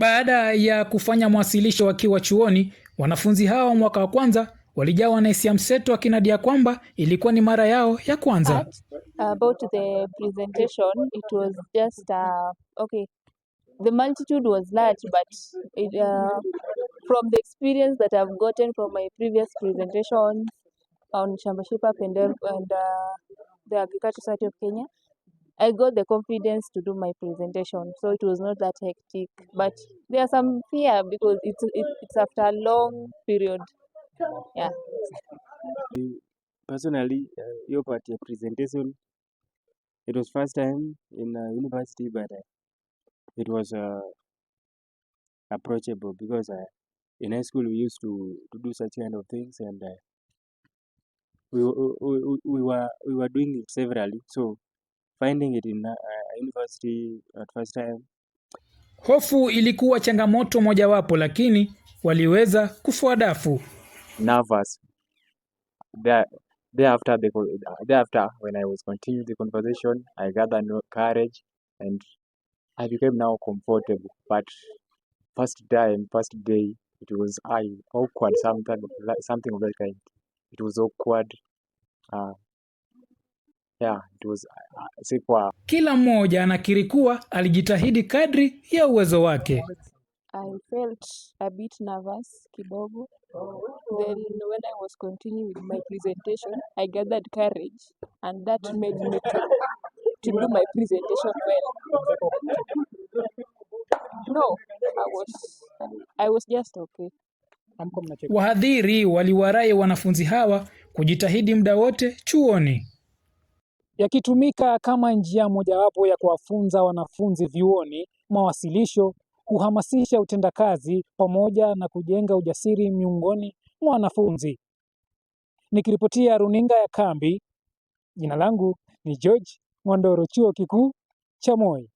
Baada ya kufanya mwasilisho wakiwa chuoni, wanafunzi hao mwaka wa kwanza walijawa na hisia mseto wakinadia kwamba ilikuwa ni mara yao ya kwanza. About the presentation, it was just okay. The multitude was large, but from the experience that I've gotten from my previous presentations on Shambashipa and the Agricultural Society of Kenya, I got the confidence to do my presentation, so it was not that hectic. But there's some fear because it's after a long period. Yeah. Personally, your part your presentation, it was first time in university, but it was approachable because in high school we used to do such kind of things, and we were doing it severally. So finding it in university at first time. Hofu ilikuwa changamoto mojawapo, lakini waliweza kufua dafu. Nervous. Thereafter, when I was continuing the conversation, I gathered courage and I became now comfortable. But first day, it was awkward, something of that kind. It was awkward. It was sikuwa. Kila mmoja anakiri kuwa alijitahidi kadri ya uwezo wake. I felt a bit nervous kidogo. Then when I was continuing with my presentation, I gathered courage, and that made me to do my presentation well. No, I was just okay. Wahadhiri waliwarai wanafunzi hawa kujitahidi muda wote chuoni, yakitumika kama njia mojawapo ya kuwafunza wanafunzi vyuoni mawasilisho, kuhamasisha utendakazi pamoja na kujenga ujasiri miongoni mwa wanafunzi. Nikiripotia runinga ya Kambi, jina langu ni George Mwandoro, Chuo Kikuu cha Moi.